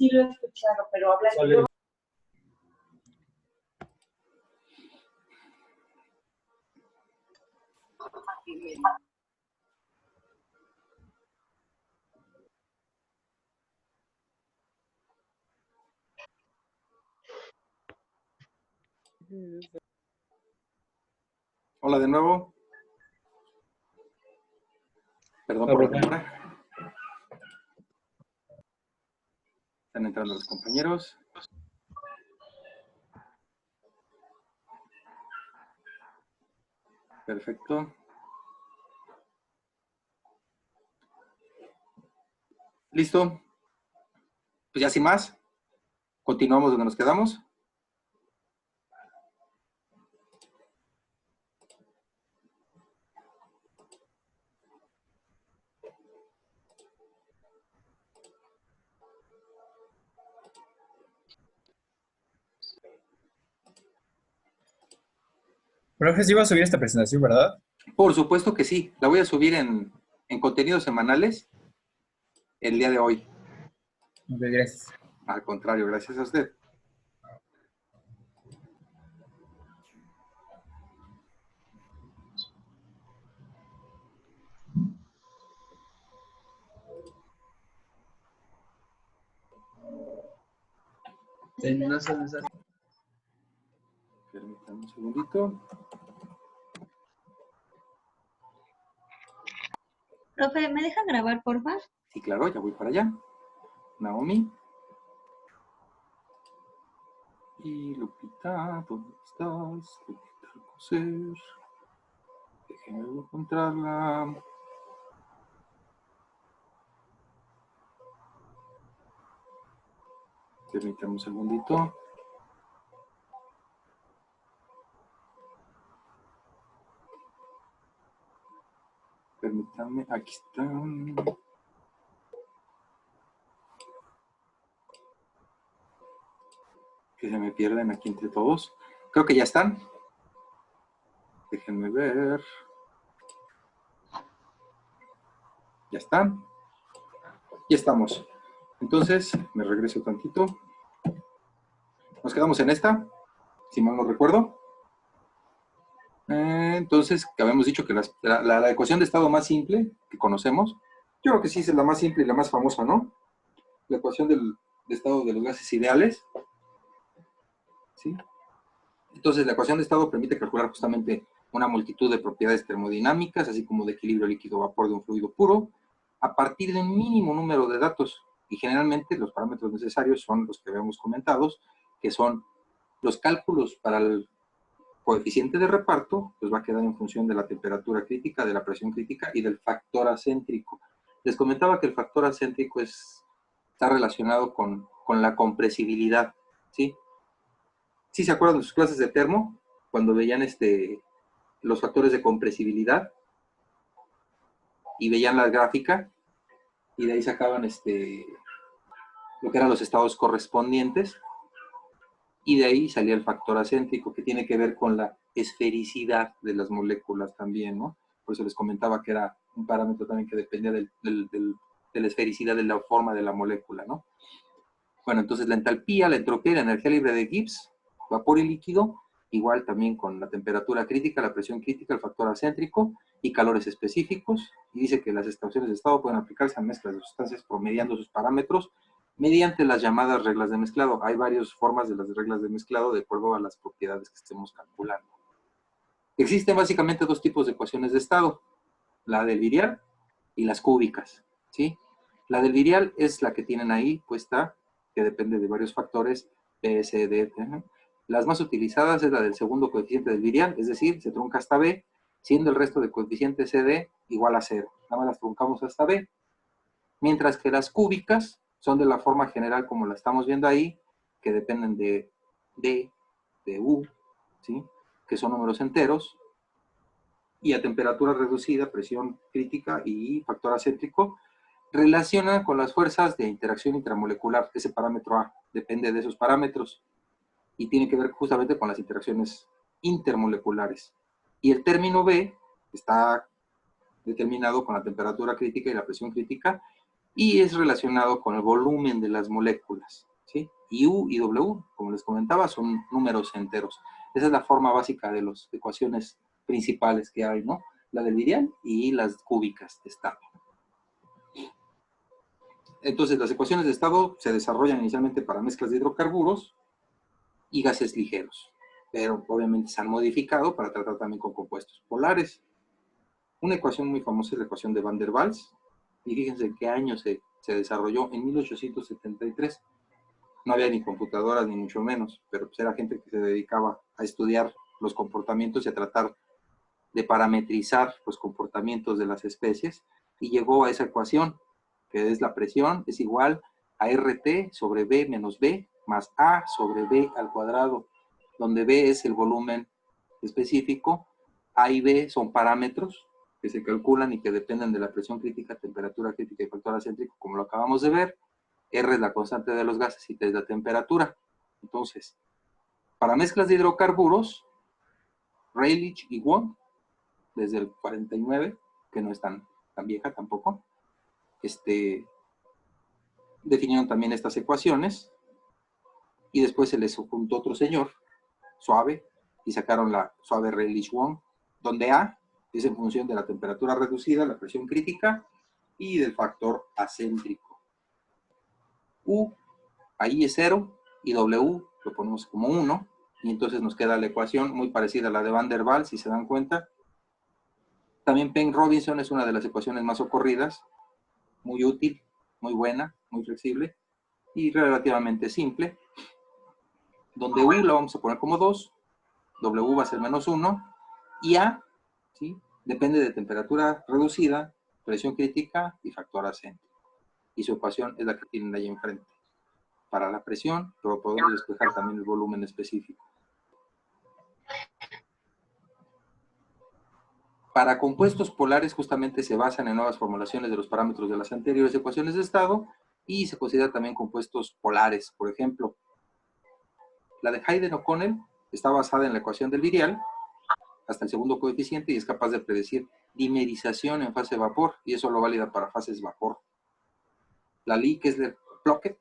sí lo he escuchado, pero habla Sale. Hola de nuevo. Perdón por la demora. Están entrando los compañeros. Perfecto. ¿Listo? Pues ya sin más, continuamos donde nos quedamos. Profe, sí va a subir esta presentación, ¿verdad? Por supuesto que sí. La voy a subir en contenidos semanales el día de hoy. Ok, gracias. Al contrario, gracias a usted. Permítanme un segundito. Profe, ¿me deja grabar, por favor? Sí, claro, ya voy para allá. Naomi. Y Lupita, ¿dónde estás? Lupita Alcocer. Déjenme encontrarla. Permítanme un segundito. Permítanme, aquí están. Que se me pierden aquí entre todos. Creo que ya están. Déjenme ver. Ya están. Ya estamos. Entonces, me regreso tantito. Nos quedamos en esta, si mal no recuerdo. Entonces, que habíamos dicho que la ecuación de estado más simple que conocemos, yo creo que sí es la más simple y la más famosa, ¿no? La ecuación de estado de los gases ideales. ¿Sí? Entonces, la ecuación de estado permite calcular justamente una multitud de propiedades termodinámicas, así como de equilibrio líquido-vapor de un fluido puro, a partir de un mínimo número de datos. Y generalmente los parámetros necesarios son los que habíamos comentado, que son los cálculos para el coeficiente de reparto, pues va a quedar en función de la temperatura crítica, de la presión crítica y del factor acéntrico. Les comentaba que el factor acéntrico está relacionado con la compresibilidad, ¿sí? ¿Sí se acuerdan de sus clases de termo? Cuando veían los factores de compresibilidad y veían la gráfica y de ahí sacaban lo que eran los estados correspondientes y de ahí salía el factor acéntrico que tiene que ver con la esfericidad de las moléculas también, ¿no? Por eso les comentaba que era un parámetro también que dependía de la esfericidad de la forma de la molécula, ¿no? Bueno, entonces la entalpía, la entropía y la energía libre de Gibbs, vapor y líquido, igual también con la temperatura crítica, la presión crítica, el factor acéntrico y calores específicos. Y dice que las estaciones de estado pueden aplicarse a mezclas de sustancias promediando sus parámetros mediante las llamadas reglas de mezclado. Hay varias formas de las reglas de mezclado de acuerdo a las propiedades que estemos calculando. Existen básicamente dos tipos de ecuaciones de estado, la del virial y las cúbicas, ¿sí? La del virial es la que tienen ahí puesta, que depende de varios factores, P, C, D, ¿no? Las más utilizadas es la del segundo coeficiente del virial, es decir, se trunca hasta B, siendo el resto de coeficiente CD igual a 0. Nada más las truncamos hasta B. Mientras que las cúbicas son de la forma general como la estamos viendo ahí, que dependen de D, de U, ¿sí? Que son números enteros, y a temperatura reducida, presión crítica y factor acéntrico, relacionan con las fuerzas de interacción intramolecular. Ese parámetro A depende de esos parámetros y tiene que ver justamente con las interacciones intermoleculares. Y el término B está determinado con la temperatura crítica y la presión crítica y es relacionado con el volumen de las moléculas, ¿sí? Y U y W, como les comentaba, son números enteros. Esa es la forma básica de las ecuaciones principales que hay, ¿no? La del virial y las cúbicas de estado. Entonces, las ecuaciones de estado se desarrollan inicialmente para mezclas de hidrocarburos y gases ligeros, pero obviamente se han modificado para tratar también con compuestos polares. Una ecuación muy famosa es la ecuación de Van der Waals, y fíjense en qué año se desarrolló, en 1873. No había ni computadoras ni mucho menos, pero pues era gente que se dedicaba a estudiar los comportamientos y a tratar de parametrizar los comportamientos de las especies, y llegó a esa ecuación, que es la presión es igual a RT sobre B menos B más A sobre B al cuadrado, donde B es el volumen específico, A y B son parámetros que se calculan y que dependen de la presión crítica, temperatura crítica y factor acéntrico, como lo acabamos de ver. R es la constante de los gases y T es la temperatura. Entonces, para mezclas de hidrocarburos, Rayleigh y Wong, desde el 49, que no es tan vieja tampoco, definieron también estas ecuaciones, y después se les juntó otro señor, Suave, y sacaron la Suave Rayleigh-Wong, donde A es en función de la temperatura reducida, la presión crítica, y del factor acéntrico. U, ahí es 0, y W lo ponemos como 1, y entonces nos queda la ecuación muy parecida a la de Van der Waals, si se dan cuenta. También Penn-Robinson es una de las ecuaciones más ocurridas, muy útil, muy buena, muy flexible, y relativamente simple, donde U la vamos a poner como 2, W va a ser menos 1, y A, ¿sí?, depende de temperatura reducida, presión crítica y factor acéntrico. Y su ecuación es la que tienen ahí enfrente. Para la presión, pero podemos despejar también el volumen específico. Para compuestos polares justamente se basan en nuevas formulaciones de los parámetros de las anteriores ecuaciones de estado, y se considera también compuestos polares. Por ejemplo, la de Hayden-O'Connell está basada en la ecuación del virial hasta el segundo coeficiente y es capaz de predecir dimerización en fase vapor, y eso lo válida para fases vapor. La Lee, que es de Plocker,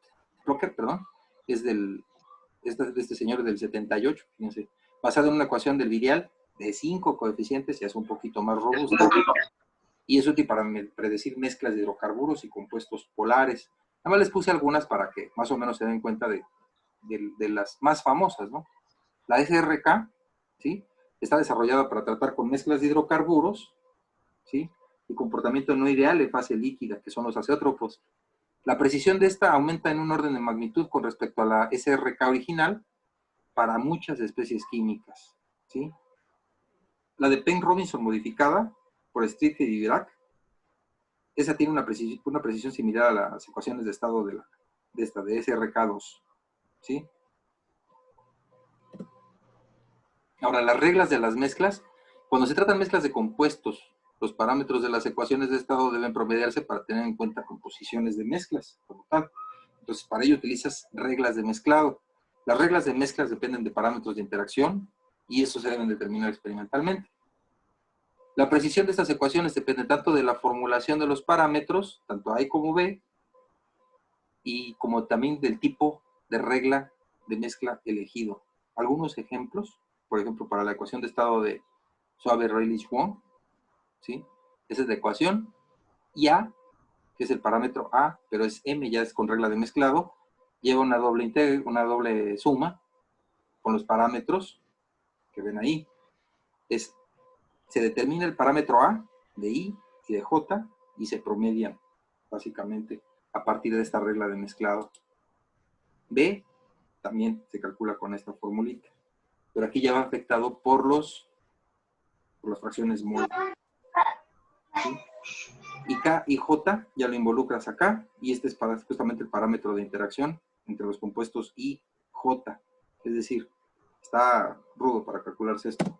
es de este señor del 78, fíjense, basada en una ecuación del virial de 5 coeficientes, y es un poquito más robusta, y es útil para predecir mezclas de hidrocarburos y compuestos polares. Nada más les puse algunas para que más o menos se den cuenta de las más famosas, ¿no? La SRK, ¿sí?, está desarrollada para tratar con mezclas de hidrocarburos, ¿sí?, y comportamiento no ideal en fase líquida, que son los azeótropos. La precisión de esta aumenta en un orden de magnitud con respecto a la SRK original para muchas especies químicas, ¿sí? La de Penn-Robinson modificada por Street y Dirac, esa tiene una precisión similar a las ecuaciones de estado de SRK2, ¿sí? Ahora, las reglas de las mezclas, cuando se tratan mezclas de compuestos, los parámetros de las ecuaciones de estado deben promediarse para tener en cuenta composiciones de mezclas, como tal. Entonces, para ello utilizas reglas de mezclado. Las reglas de mezclas dependen de parámetros de interacción, y estos se deben determinar experimentalmente. La precisión de estas ecuaciones depende tanto de la formulación de los parámetros, tanto A como B, y como también del tipo de regla de mezcla elegido. Algunos ejemplos, por ejemplo, para la ecuación de estado de Suave-Rayleigh-Wong, ¿sí?, esa es la ecuación, y A, que es el parámetro A, pero es M, ya es con regla de mezclado, lleva una doble suma con los parámetros que ven ahí. Se determina el parámetro A de I y de J, y se promedian básicamente a partir de esta regla de mezclado. B también se calcula con esta formulita, pero aquí ya va afectado por las fracciones mol, ¿sí? Y K y J ya lo involucras acá, y este es justamente el parámetro de interacción entre los compuestos I, J. Es decir, está rudo para calcularse esto.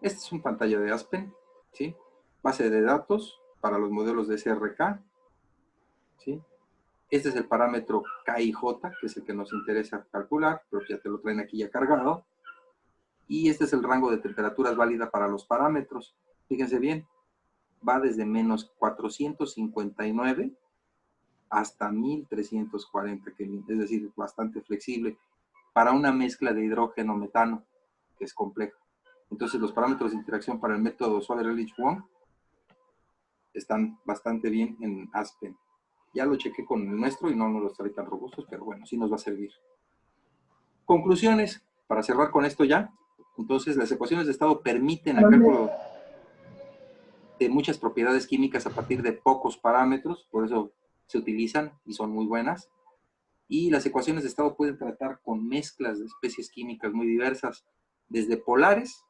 Esta es una pantalla de Aspen, ¿sí?, base de datos para los modelos de SRK, ¿sí? Este es el parámetro K y J, que es el que nos interesa calcular, pero ya te lo traen aquí ya cargado. Y este es el rango de temperaturas válida para los parámetros. Fíjense bien, va desde menos 459 hasta 1340 Kelvin, es decir, bastante flexible para una mezcla de hidrógeno-metano, que es compleja. Entonces, los parámetros de interacción para el método Soller-Ehrlich-Wong están bastante bien en Aspen. Ya lo chequé con el nuestro y no los trae tan robustos, pero bueno, sí nos va a servir. Conclusiones, para cerrar con esto ya. Entonces, las ecuaciones de estado permiten el cálculo de muchas propiedades químicas a partir de pocos parámetros, por eso se utilizan y son muy buenas. Y las ecuaciones de estado pueden tratar con mezclas de especies químicas muy diversas, desde polares,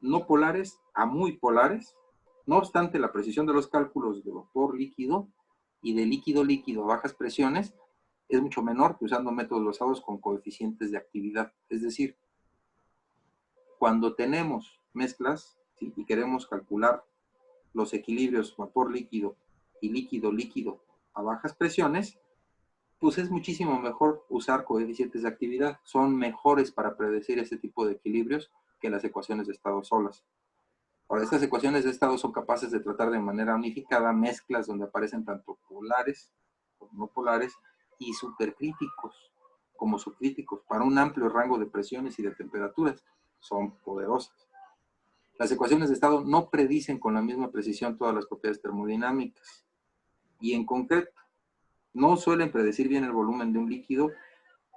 no polares, a muy polares. No obstante, la precisión de los cálculos de vapor líquido y de líquido-líquido a bajas presiones es mucho menor que usando métodos basados con coeficientes de actividad. Es decir, cuando tenemos mezclas, ¿sí?, y queremos calcular los equilibrios vapor líquido y líquido-líquido a bajas presiones, pues es muchísimo mejor usar coeficientes de actividad. Son mejores para predecir ese tipo de equilibrios que las ecuaciones de estado solas. Ahora, estas ecuaciones de estado son capaces de tratar de manera unificada mezclas donde aparecen tanto polares como no polares y supercríticos como subcríticos para un amplio rango de presiones y de temperaturas. Son poderosas. Las ecuaciones de estado no predicen con la misma precisión todas las propiedades termodinámicas y en concreto no suelen predecir bien el volumen de un líquido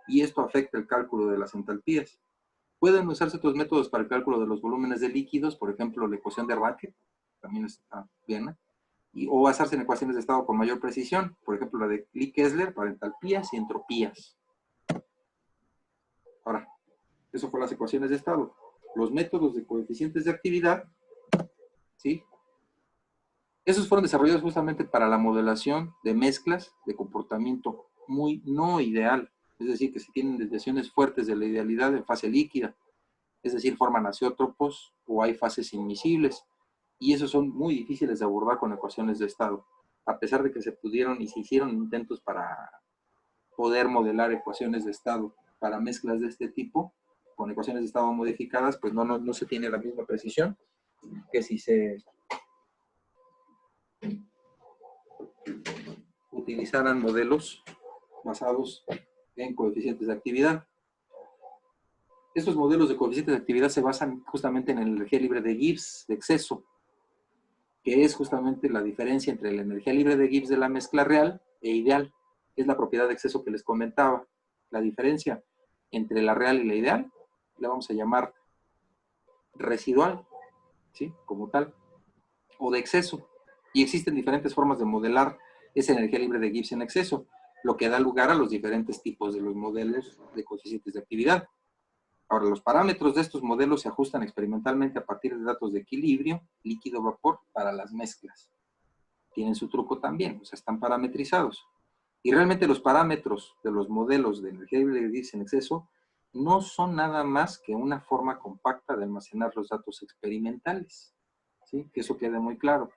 y esto afecta el cálculo de las entalpías. Pueden usarse otros métodos para el cálculo de los volúmenes de líquidos, por ejemplo, la ecuación de Racket, también está bien, o basarse en ecuaciones de estado con mayor precisión, por ejemplo, la de Lie-Kessler para entalpías y entropías. Ahora, eso fue las ecuaciones de estado. Los métodos de coeficientes de actividad, ¿sí?, esos fueron desarrollados justamente para la modelación de mezclas de comportamiento muy no ideal, es decir, que se tienen desviaciones fuertes de la idealidad en fase líquida, es decir, forman azeótropos o hay fases inmisibles, y esos son muy difíciles de abordar con ecuaciones de estado, a pesar de que se pudieron y se hicieron intentos para poder modelar ecuaciones de estado para mezclas de este tipo, con ecuaciones de estado modificadas, pues no se tiene la misma precisión que si se utilizaran modelos basados en coeficientes de actividad. Estos modelos de coeficientes de actividad se basan justamente en la energía libre de Gibbs de exceso, que es justamente la diferencia entre la energía libre de Gibbs de la mezcla real e ideal. Es la propiedad de exceso que les comentaba. La diferencia entre la real y la ideal la vamos a llamar residual, ¿sí?, como tal, o de exceso. Y existen diferentes formas de modelar esa energía libre de Gibbs en exceso, lo que da lugar a los diferentes tipos de los modelos de coeficientes de actividad. Ahora, los parámetros de estos modelos se ajustan experimentalmente a partir de datos de equilibrio, líquido-vapor para las mezclas. Tienen su truco también, o sea, están parametrizados. Y realmente los parámetros de los modelos de energía libre de Gibbs en exceso no son nada más que una forma compacta de almacenar los datos experimentales, ¿sí?, que eso quede muy claro.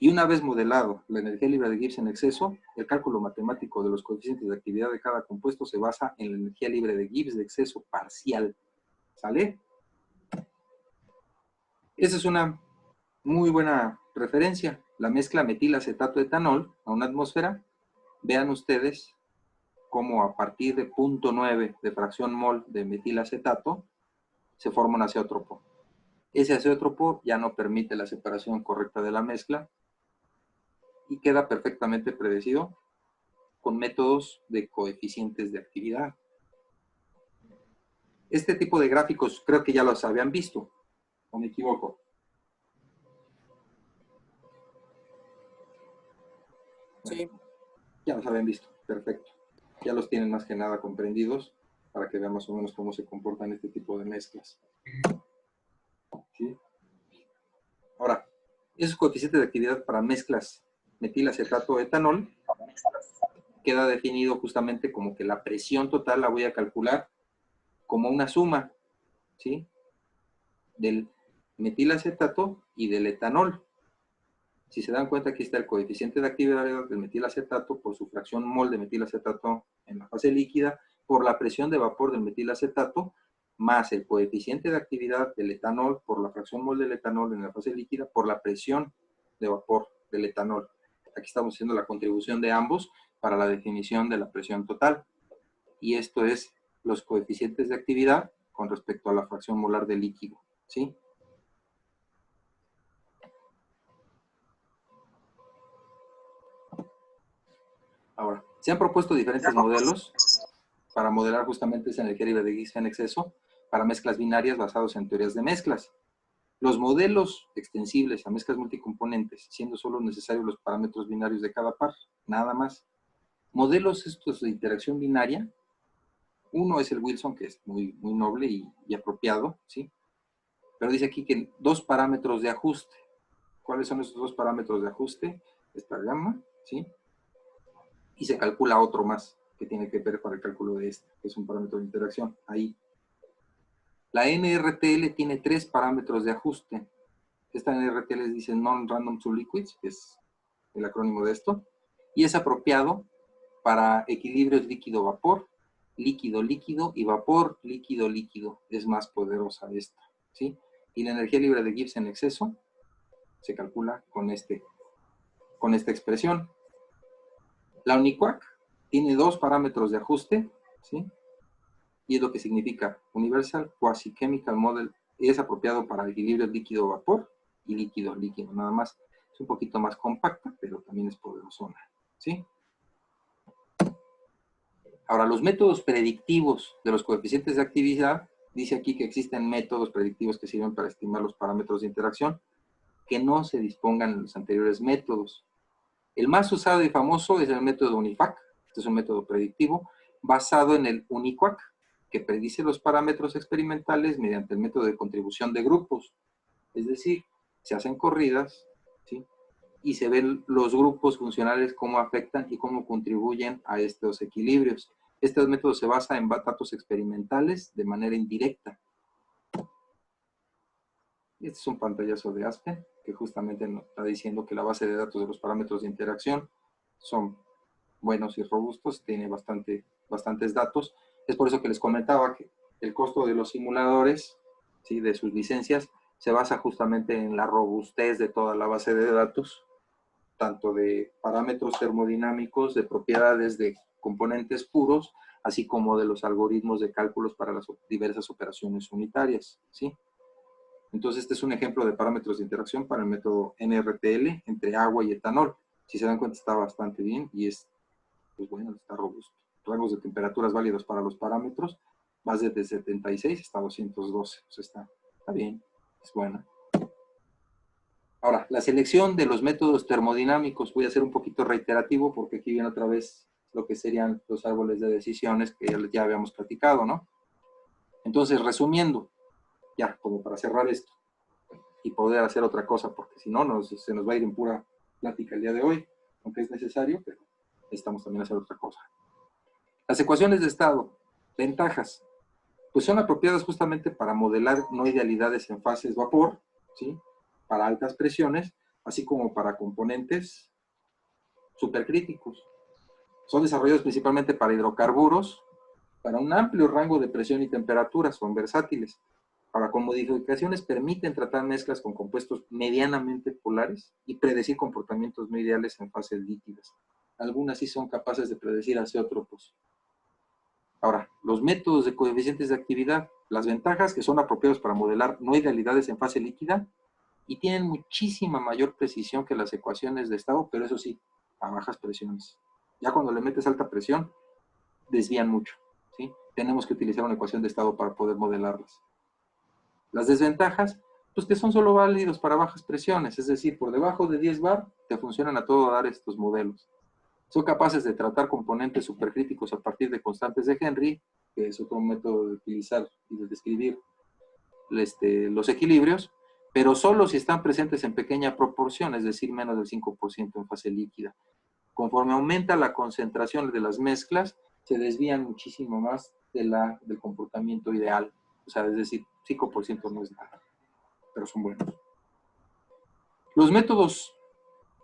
Y una vez modelado la energía libre de Gibbs en exceso, el cálculo matemático de los coeficientes de actividad de cada compuesto se basa en la energía libre de Gibbs de exceso parcial. ¿Sale? Esa es una muy buena referencia. La mezcla metilacetato-etanol a una atmósfera. Vean ustedes cómo a partir de 0.9 de fracción mol de metilacetato se forma un azeótropo. Ese azeótropo ya no permite la separación correcta de la mezcla y queda perfectamente predecido con métodos de coeficientes de actividad. Este tipo de gráficos creo que ya los habían visto, ¿o me equivoco? Sí. Ya los habían visto, perfecto. Ya los tienen más que nada comprendidos para que vean más o menos cómo se comportan este tipo de mezclas. ¿Sí? Ahora, esos coeficientes de actividad para mezclas metilacetato-etanol queda definido justamente como que la presión total la voy a calcular como una suma, ¿sí?, del metilacetato y del etanol. Si se dan cuenta, aquí está el coeficiente de actividad del metilacetato por su fracción mol de metilacetato en la fase líquida, por la presión de vapor del metilacetato, más el coeficiente de actividad del etanol por la fracción mol del etanol en la fase líquida por la presión de vapor del etanol. Aquí estamos haciendo la contribución de ambos para la definición de la presión total. Y esto es los coeficientes de actividad con respecto a la fracción molar de líquido, ¿sí? Ahora, se han propuesto diferentes modelos para modelar justamente esa energía libre de Gibbs en exceso para mezclas binarias basados en teorías de mezclas. Los modelos extensibles a mezclas multicomponentes, siendo solo necesarios los parámetros binarios de cada par, nada más. Modelos estos de interacción binaria, uno es el Wilson, que es muy noble y apropiado, ¿sí? Pero dice aquí que 2 parámetros de ajuste. ¿Cuáles son esos 2 parámetros de ajuste? Esta gamma, ¿sí? Y se calcula otro más que tiene que ver para el cálculo de este, que es un parámetro de interacción, ahí. La NRTL tiene 3 parámetros de ajuste. Esta NRTL dice Non-Random to Liquids, que es el acrónimo de esto, y es apropiado para equilibrios líquido-vapor, líquido-líquido y vapor líquido-líquido. Es más poderosa esta, ¿sí? Y la energía libre de Gibbs en exceso se calcula con esta expresión. La UNIQUAC tiene 2 parámetros de ajuste, ¿sí? Y es lo que significa Universal Quasi-Chemical Model. Es apropiado para equilibrio líquido-vapor y líquido-líquido, nada más. Es un poquito más compacta, pero también es poderosona, ¿sí? Ahora, los métodos predictivos de los coeficientes de actividad, dice aquí que existen métodos predictivos que sirven para estimar los parámetros de interacción, que no se dispongan en los anteriores métodos. El más usado y famoso es el método UNIFAC. Este es un método predictivo basado en el UNIQUAC, que predice los parámetros experimentales mediante el método de contribución de grupos. Es decir, se hacen corridas, ¿sí? Y se ven los grupos funcionales, cómo afectan y cómo contribuyen a estos equilibrios. Este método se basa en datos experimentales de manera indirecta. Este es un pantallazo de Aspen, que justamente nos está diciendo que la base de datos de los parámetros de interacción son buenos y robustos, tiene bastantes datos. Es por eso que les comentaba que el costo de los simuladores, ¿sí?, de sus licencias, se basa justamente en la robustez de toda la base de datos, tanto de parámetros termodinámicos, de propiedades de componentes puros, así como de los algoritmos de cálculos para las diversas operaciones unitarias, ¿sí? Entonces, este es un ejemplo de parámetros de interacción para el método NRTL entre agua y etanol. Si se dan cuenta, está bastante bien y es, pues bueno, está robusto. Rangos de temperaturas válidos para los parámetros, más desde 76 hasta 212. Pues está bien, es buena. Ahora, la selección de los métodos termodinámicos, voy a ser un poquito reiterativo porque aquí viene otra vez lo que serían los árboles de decisiones que ya habíamos platicado, ¿no? Entonces, resumiendo, ya, como para cerrar esto y poder hacer otra cosa, porque si no, se nos va a ir en pura plática el día de hoy, aunque es necesario, pero necesitamos también hacer otra cosa. Las ecuaciones de estado, ventajas, pues son apropiadas justamente para modelar no idealidades en fases vapor, ¿sí?, para altas presiones, así como para componentes supercríticos. Son desarrollados principalmente para hidrocarburos, para un amplio rango de presión y temperatura, son versátiles. Ahora, con modificaciones permiten tratar mezclas con compuestos medianamente polares y predecir comportamientos no ideales en fases líquidas. Algunas sí son capaces de predecir azeótropos. Ahora, los métodos de coeficientes de actividad, las ventajas que son apropiados para modelar no idealidades en fase líquida y tienen muchísima mayor precisión que las ecuaciones de estado, pero eso sí, a bajas presiones. Ya cuando le metes alta presión, desvían mucho, ¿sí? Tenemos que utilizar una ecuación de estado para poder modelarlas. Las desventajas, pues que son solo válidos para bajas presiones, es decir, por debajo de 10 bar te funcionan a todo dar estos modelos. Son capaces de tratar componentes supercríticos a partir de constantes de Henry, que es otro método de utilizar y de describir los equilibrios, pero solo si están presentes en pequeña proporción, es decir, menos del 5% en fase líquida. Conforme aumenta la concentración de las mezclas, se desvían muchísimo más del comportamiento ideal. O sea, es decir, 5% no es nada, pero son buenos. Los métodos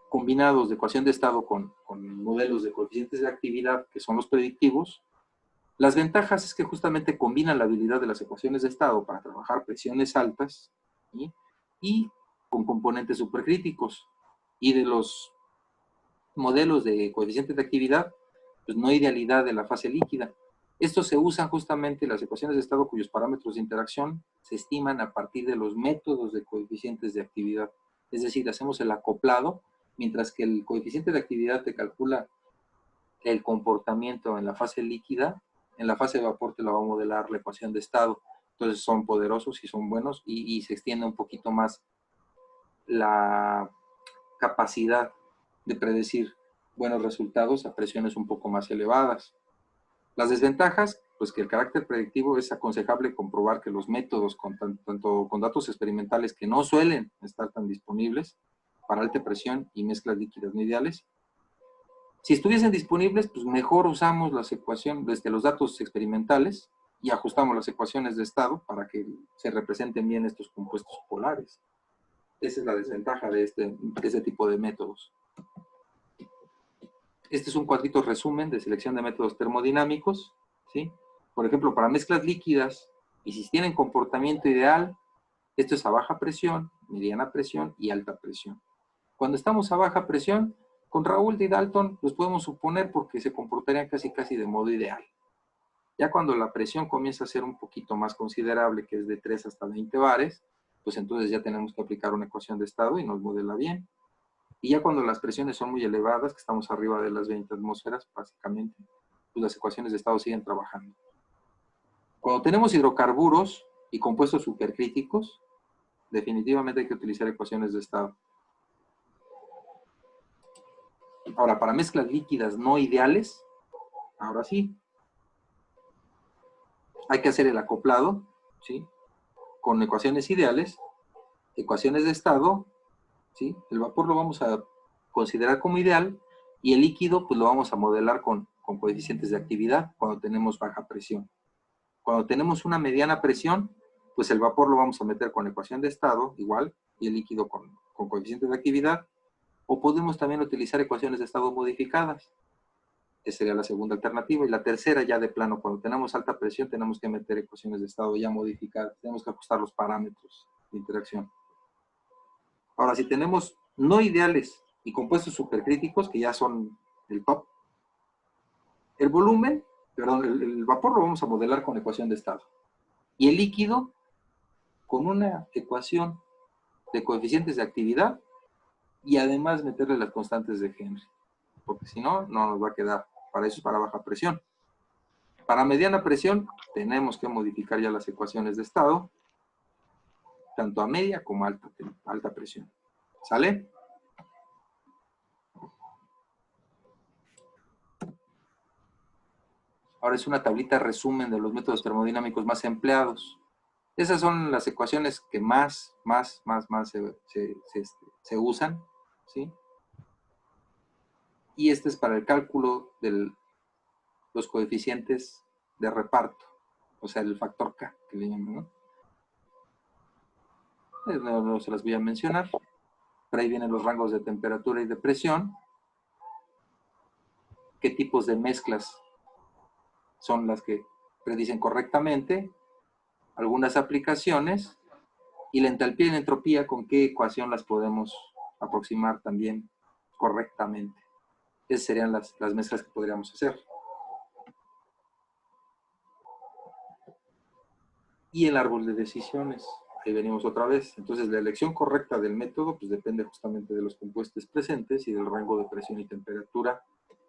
combinados de ecuación de estado con modelos de coeficientes de actividad, que son los predictivos, Las ventajas es que justamente combinan la habilidad de las ecuaciones de estado para trabajar presiones altas, ¿sí? Y con componentes supercríticos. Y de los modelos de coeficientes de actividad, pues no hay idealidad de la fase líquida. Estos se usan justamente las ecuaciones de estado cuyos parámetros de interacción se estiman a partir de los métodos de coeficientes de actividad. Es decir, hacemos el acoplado, mientras que el coeficiente de actividad te calcula el comportamiento en la fase líquida, en la fase de vapor te la va a modelar la ecuación de estado. Entonces son poderosos y son buenos y se extiende un poquito más la capacidad de predecir buenos resultados a presiones un poco más elevadas. Las desventajas, pues que el carácter predictivo es aconsejable comprobar que los métodos, tanto con datos experimentales que no suelen estar tan disponibles para alta presión y mezclas líquidas no ideales. Si estuviesen disponibles, pues mejor usamos las ecuaciones, desde los datos experimentales y ajustamos las ecuaciones de estado para que se representen bien estos compuestos polares. Esa es la desventaja de este tipo de métodos. Este es un cuadrito resumen de selección de métodos termodinámicos, ¿sí? Por ejemplo, para mezclas líquidas, y si tienen comportamiento ideal, esto es a baja presión, mediana presión y alta presión. Cuando estamos a baja presión, con Raoult y Dalton los podemos suponer porque se comportarían casi de modo ideal. Ya cuando la presión comienza a ser un poquito más considerable, que es de 3 hasta 20 bares, pues entonces ya tenemos que aplicar una ecuación de estado y nos modela bien. Y ya cuando las presiones son muy elevadas, que estamos arriba de las 20 atmósferas, básicamente, pues las ecuaciones de estado siguen trabajando. Cuando tenemos hidrocarburos y compuestos supercríticos, definitivamente hay que utilizar ecuaciones de estado. Ahora, para mezclas líquidas no ideales, ahora sí, hay que hacer el acoplado, ¿sí? Con ecuaciones ideales, ecuaciones de estado, ¿sí? El vapor lo vamos a considerar como ideal y el líquido pues lo vamos a modelar con coeficientes de actividad cuando tenemos baja presión. Cuando tenemos una mediana presión, pues el vapor lo vamos a meter con ecuación de estado, igual, y el líquido con coeficientes de actividad, o podemos también utilizar ecuaciones de estado modificadas. Esa sería la segunda alternativa. Y la tercera, ya de plano, cuando tenemos alta presión, tenemos que meter ecuaciones de estado ya modificadas. Tenemos que ajustar los parámetros de interacción. Ahora, si tenemos no ideales y compuestos supercríticos, que ya son el top, el volumen, perdón, el vapor lo vamos a modelar con ecuación de estado. Y el líquido con una ecuación de coeficientes de actividad y además meterle las constantes de Henry. Porque si no, no nos va a quedar. Para eso es para baja presión. Para mediana presión, tenemos que modificar ya las ecuaciones de estado, tanto a media como a alta presión. ¿Sale? Ahora es una tablita resumen de los métodos termodinámicos más empleados. Esas son las ecuaciones que más se usan, ¿sí? Y este es para el cálculo de los coeficientes de reparto, o sea, el factor K, que le llaman, ¿no? No se las voy a mencionar. Por ahí vienen los rangos de temperatura y de presión. ¿Qué tipos de mezclas son las que predicen correctamente? Algunas aplicaciones. Y la entalpía y la entropía, ¿con qué ecuación las podemos aproximar también correctamente? Esas serían las mezclas que podríamos hacer. Y el árbol de decisiones. Ahí venimos otra vez. Entonces, la elección correcta del método pues depende justamente de los compuestos presentes y del rango de presión y temperatura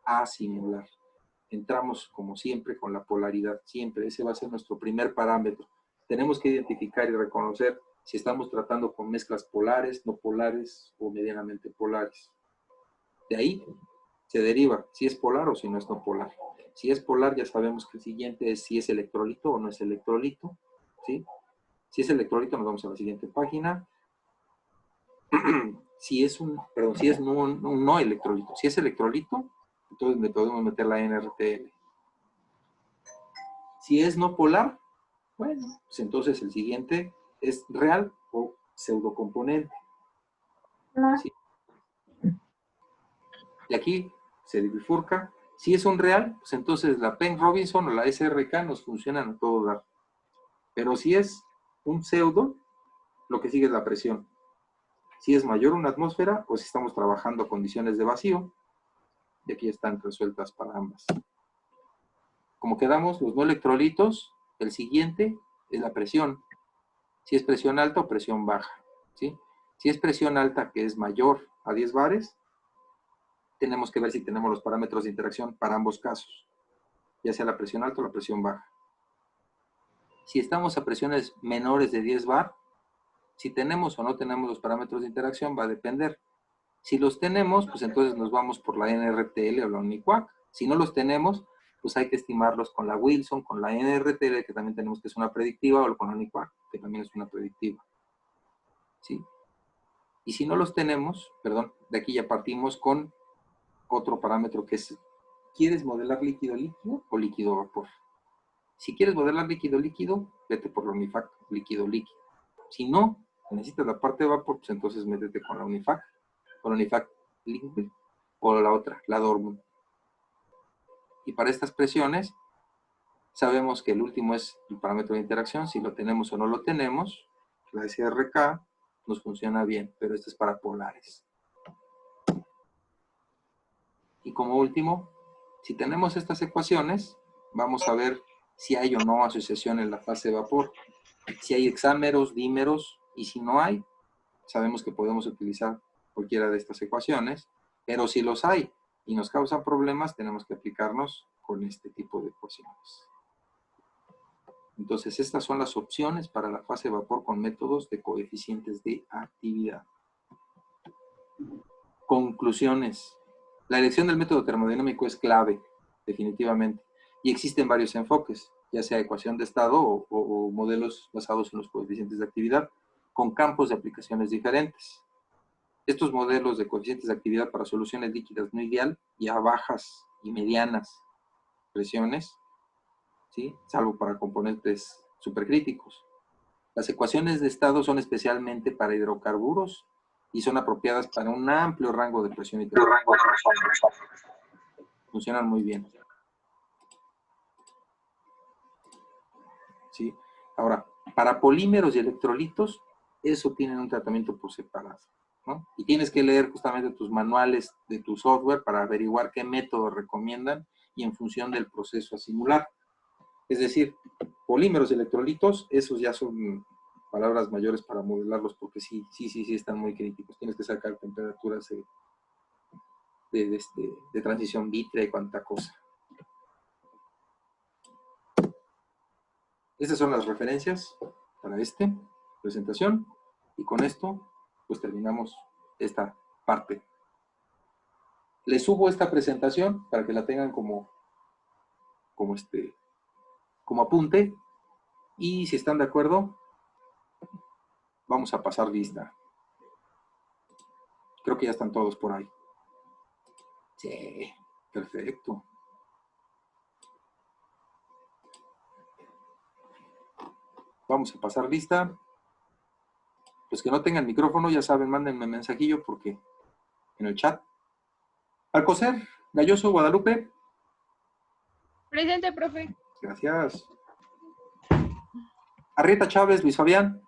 a simular. Entramos, como siempre, con la polaridad. Siempre. Ese va a ser nuestro primer parámetro. Tenemos que identificar y reconocer si estamos tratando con mezclas polares, no polares o medianamente polares. De ahí se deriva si es polar o si no es no polar. Si es polar, ya sabemos que el siguiente es si es electrolito o no es electrolito, ¿sí? Si es electrolito, nos vamos a la siguiente página. Si es un no electrolito. Si es electrolito, entonces le podemos meter la NRTL. Si es no polar, bueno, pues entonces el siguiente es real o pseudocomponente. ¿Sí? Y aquí se bifurca Si es un real, pues entonces la Penn Robinson o la SRK nos funcionan a todo dar. Pero si es un pseudo, lo que sigue es la presión. Si es mayor una atmósfera, o si estamos trabajando condiciones de vacío, y aquí están resueltas para ambas. Como quedamos, los no electrolitos, el siguiente es la presión. Si es presión alta o presión baja, ¿sí? Si es presión alta, que es mayor a 10 bares, tenemos que ver si tenemos los parámetros de interacción para ambos casos, ya sea la presión alta o la presión baja. Si estamos a presiones menores de 10 bar, si tenemos o no tenemos los parámetros de interacción va a depender. Si los tenemos, pues entonces nos vamos por la NRTL o la UNIQUAC. Si no los tenemos, pues hay que estimarlos con la Wilson, con la NRTL, que también tenemos que es una predictiva, o con la UNIQUAC, que también es una predictiva. ¿Sí? Y si no los tenemos, perdón, de aquí ya partimos con otro parámetro que es, ¿quieres modelar líquido-líquido o líquido-vapor? Si quieres modelar líquido-líquido, vete por la UNIFAC, líquido-líquido. Si no, necesitas la parte de vapor, pues entonces métete con la UNIFAC, con la UNIFAC Liquid, o la otra, la Dortmund. Y para estas presiones, sabemos que el último es el parámetro de interacción, si lo tenemos o no lo tenemos, la SRK nos funciona bien, pero esto es para polares. Y como último, si tenemos estas ecuaciones, vamos a ver si hay o no asociación en la fase de vapor, si hay hexámeros, dímeros, y si no hay, sabemos que podemos utilizar cualquiera de estas ecuaciones, pero si los hay y nos causan problemas, tenemos que aplicarnos con este tipo de ecuaciones. Entonces, estas son las opciones para la fase de vapor con métodos de coeficientes de actividad. Conclusiones. La elección del método termodinámico es clave, definitivamente, y existen varios enfoques, ya sea ecuación de estado o modelos basados en los coeficientes de actividad, con campos de aplicaciones diferentes. Estos modelos de coeficientes de actividad para soluciones líquidas no ideal y a bajas y medianas presiones, ¿sí? Salvo para componentes supercríticos. Las ecuaciones de estado son especialmente para hidrocarburos y son apropiadas para un amplio rango de presión y temperatura. Funcionan muy bien. ¿Sí? Ahora, para polímeros y electrolitos, eso tienen un tratamiento por separado, ¿no? Y tienes que leer justamente tus manuales de tu software para averiguar qué método recomiendan y en función del proceso a simular. Es decir, polímeros y electrolitos, esos ya son palabras mayores para modelarlos porque sí están muy críticos. Tienes que sacar temperaturas de transición vítrea y cuánta cosa. Estas son las referencias para esta presentación y con esto pues terminamos esta parte. Les subo esta presentación para que la tengan como apunte y si están de acuerdo vamos a pasar lista. Creo que ya están todos por ahí. Sí, perfecto. Vamos a pasar lista. Los que no tengan micrófono, ya saben, mándenme mensajillo porque en el chat. Alcocer, Galloso, Guadalupe. Presente, profe. Gracias. Arrieta Chávez, Luis Fabián.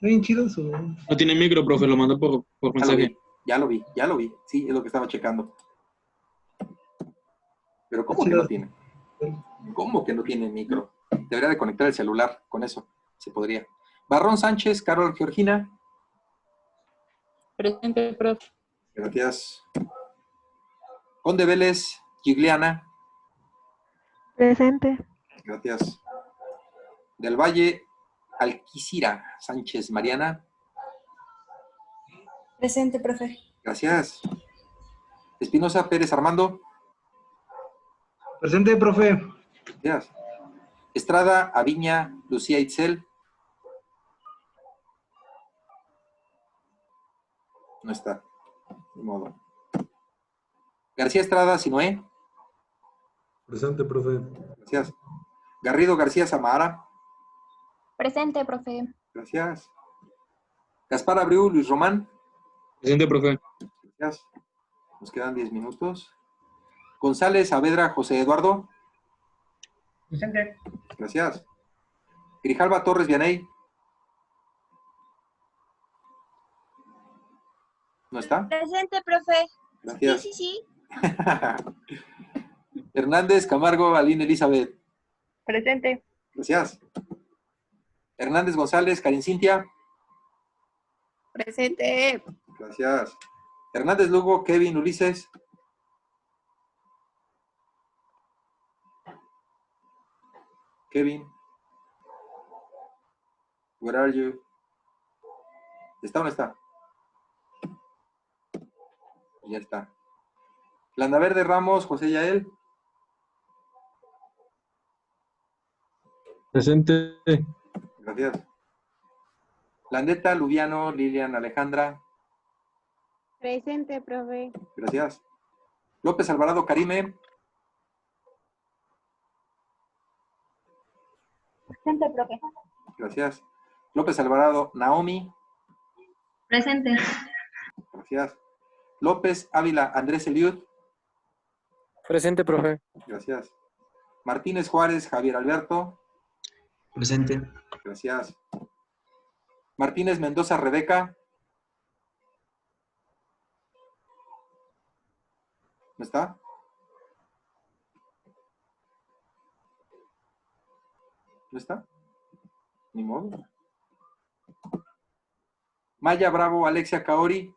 Bien chido su... No tiene micro, profe, lo mandó por mensaje. Ya lo vi. Sí, es lo que estaba checando. Pero ¿cómo que chido. no tiene? ¿Cómo que no tiene micro? Debería de conectar el celular, con eso se podría. Barrón Sánchez, Carol Georgina. Presente, profe. Gracias. Conde Vélez, Gigliana. Presente. Gracias. Del Valle, Alquicira Sánchez Mariana. Presente, profe. Gracias. Espinosa Pérez Armando. Presente, profe. Gracias. Estrada Aviña Lucía Itzel. No está. Ni modo. García Estrada Sinoé. Presente, profe. Gracias. Garrido García Samara. Presente, profe. Gracias. Gaspar Abreu Luis Román. Presente, profe. Gracias. Nos quedan 10 minutos. González Saavedra José Eduardo. Presente. Gracias. Grijalva Torres Vianey. ¿No está? Presente, profe. Gracias. Sí. Hernández Camargo Aline Elizabeth. Presente. Gracias. Hernández González Karin Cintia. Presente. Gracias. Hernández Lugo Kevin Ulises. Kevin. Where are you? ¿Está o no está? Ya está. Landaverde Ramos José Yael. Presente. Gracias. Landeta Lubiano Lilian Alejandra. Presente, profe. Gracias. López Alvarado Karime. Presente, profe. Gracias. López Alvarado Naomi. Presente. Gracias. López Ávila Andrés Eliud. Presente, profe. Gracias. Martínez Juárez Javier Alberto. Presente. Gracias. Martínez Mendoza Rebeca. ¿No está? ¿No está? Ni modo. Maya Bravo Alexia Kaori.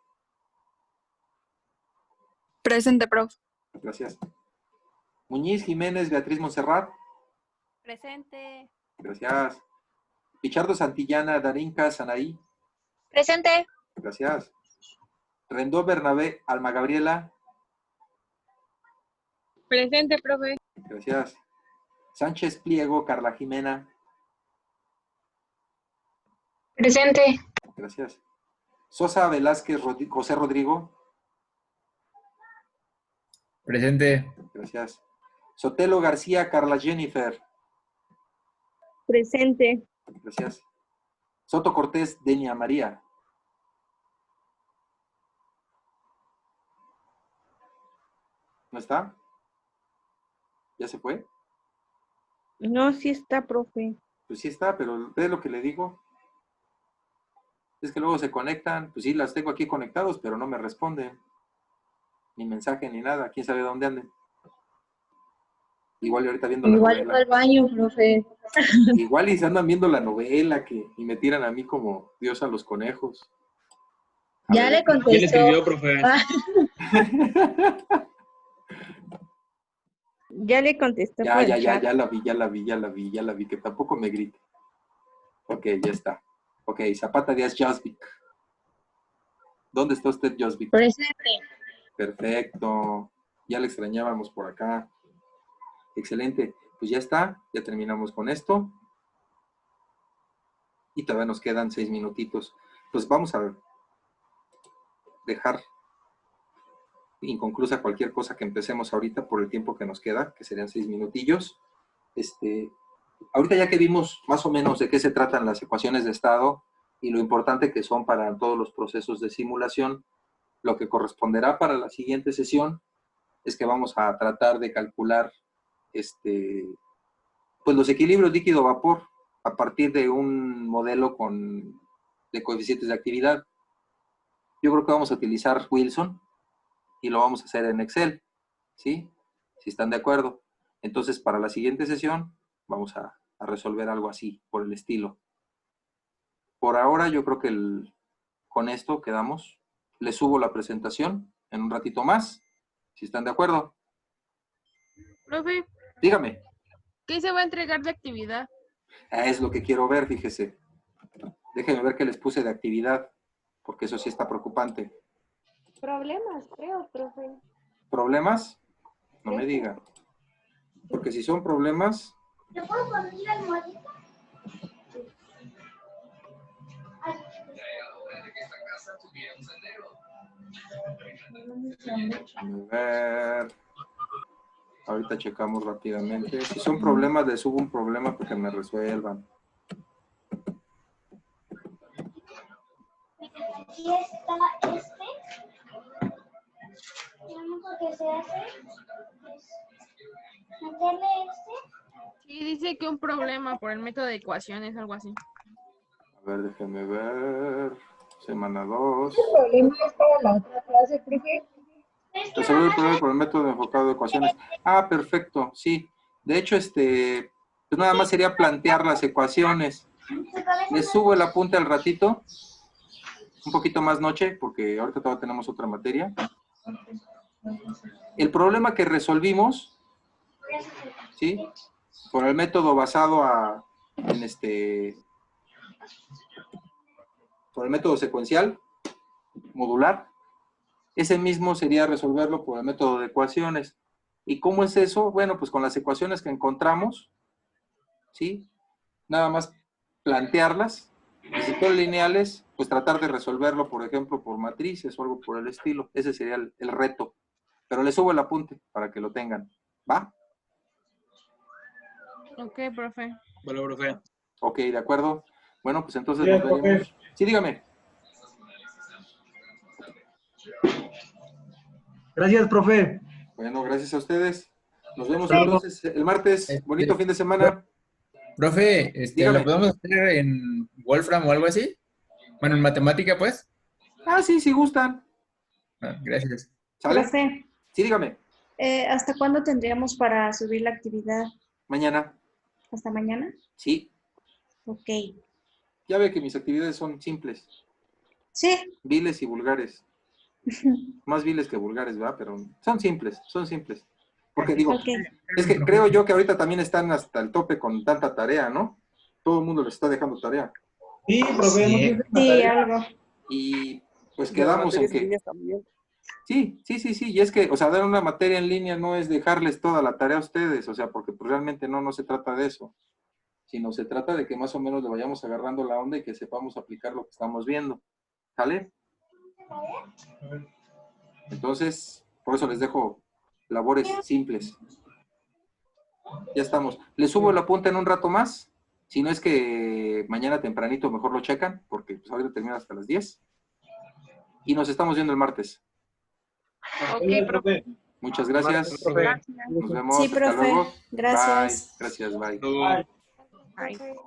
Presente, profe. Gracias. Muñiz Jiménez Beatriz Monserrat. Presente. Gracias. Pichardo Santillana Darinka Sanaí. Presente. Gracias. Rendó Bernabé Alma Gabriela. Presente, profe. Gracias. Sánchez Pliego Carla Jimena. Presente. Gracias. Sosa Velázquez José Rodrigo. Presente. Gracias. Sotelo García Carla Jennifer. Presente. Gracias. Soto Cortés Denia María. ¿No está? ¿Ya se fue? No, sí está, profe. Pues sí está, pero ¿ves lo que le digo? Es que luego se conectan, pues sí, las tengo aquí conectados, pero no me responden. Ni mensaje ni nada, quién sabe dónde anden. Igual y ahorita viendo la Igual novela. fue al baño, profe. Igual y se andan viendo la novela y me tiran a mí como Dios a los conejos. A Ya ver, le ¿Quién le contestó. escribió, profe? Ya le contesté por el chat. ya la vi, que tampoco me grite. Ok, ya está. Ok, Zapata Díaz Josvik. ¿Dónde está usted, Josvik? Presente. Perfecto. Ya le extrañábamos por acá. Excelente. Pues ya está. Ya terminamos con esto. Y todavía nos quedan 6 minutitos. Pues vamos a dejar inconclusa cualquier cosa que empecemos ahorita por el tiempo que nos queda, que serían 6 minutillos. Ahorita ya que vimos más o menos de qué se tratan las ecuaciones de estado y lo importante que son para todos los procesos de simulación, lo que corresponderá para la siguiente sesión es que vamos a tratar de calcular pues los equilibrios líquido-vapor a partir de un modelo de coeficientes de actividad. Yo creo que vamos a utilizar Wilson y lo vamos a hacer en Excel, ¿sí? Si están de acuerdo. Entonces, para la siguiente sesión vamos a resolver algo así, por el estilo. Por ahora, yo creo que con esto quedamos. Les subo la presentación en un ratito más, si están de acuerdo. Profe, Dígame. ¿qué se va a entregar de actividad? Es lo que quiero ver, fíjese. Déjenme ver qué les puse de actividad, porque eso sí está preocupante. Problemas, creo, profe. ¿Problemas? No me diga. Porque si son problemas... ¿Te puedo poner almohadita? A ver... Ahorita checamos rápidamente. Si son problemas, les subo un problema para que me resuelvan. Aquí está Lo único que se hace es meterle Sí, dice que un problema por el método de ecuaciones, algo así. A ver, déjenme ver. Semana 2. problema es para la otra clase, profe? Resolver el problema por el método enfocado de ecuaciones. Ah, perfecto, sí. De hecho, pues nada más sería plantear las ecuaciones. Les subo el apunte al ratito, un poquito más noche, porque ahorita todavía tenemos otra materia. El problema que resolvimos, ¿sí? Por el método basado por el método secuencial, modular, ese mismo sería resolverlo por el método de ecuaciones. ¿Y cómo es eso? Bueno, pues con las ecuaciones que encontramos, ¿sí? Nada más plantearlas, y si son lineales, pues tratar de resolverlo, por ejemplo, por matrices o algo por el estilo. Ese sería el reto. Pero les subo el apunte para que lo tengan. ¿Va? Ok, profe. Vale, profe. Ok, de acuerdo. Bueno, pues entonces Sí, nos profe. veremos. Sí, dígame. Gracias, profe. Bueno, gracias a ustedes. Nos vemos Hasta luego. entonces el martes. Bonito fin de semana. Profe, Dígame. ¿lo podemos hacer en Wolfram o algo así? Bueno, en matemática, pues. Ah, sí, si gustan. Ah, gracias. ¿Sale? Profe, Sí, dígame. ¿hasta cuándo tendríamos para subir la actividad? Mañana. ¿Hasta mañana? Sí. Ok. Ya ve que mis actividades son simples. Sí. Viles y vulgares. Más viles que vulgares, ¿verdad? Pero son simples, son simples. Porque digo, Ok. es que creo yo que ahorita también están hasta el tope con tanta tarea, ¿no? Todo el mundo les está dejando tarea. Sí, profe. Sí. ¿no tienes una Sí, tarea? algo. Y pues Las quedamos en materias en que... línea también. Sí. Y es que, o sea, dar una materia en línea no es dejarles toda la tarea a ustedes, o sea, porque pues, realmente no se trata de eso, sino se trata de que más o menos le vayamos agarrando la onda y que sepamos aplicar lo que estamos viendo. ¿Sale? Entonces, por eso les dejo labores simples. Ya estamos. Les subo el apunte en un rato más. Si no es que mañana tempranito mejor lo checan, porque pues, ahorita termina hasta las 10. Y nos estamos viendo el martes. Ok, profe. Muchas gracias. Profe. Nos vemos. Sí, Hasta profe. luego. Gracias. Bye. Gracias, bye. Luego. Bye.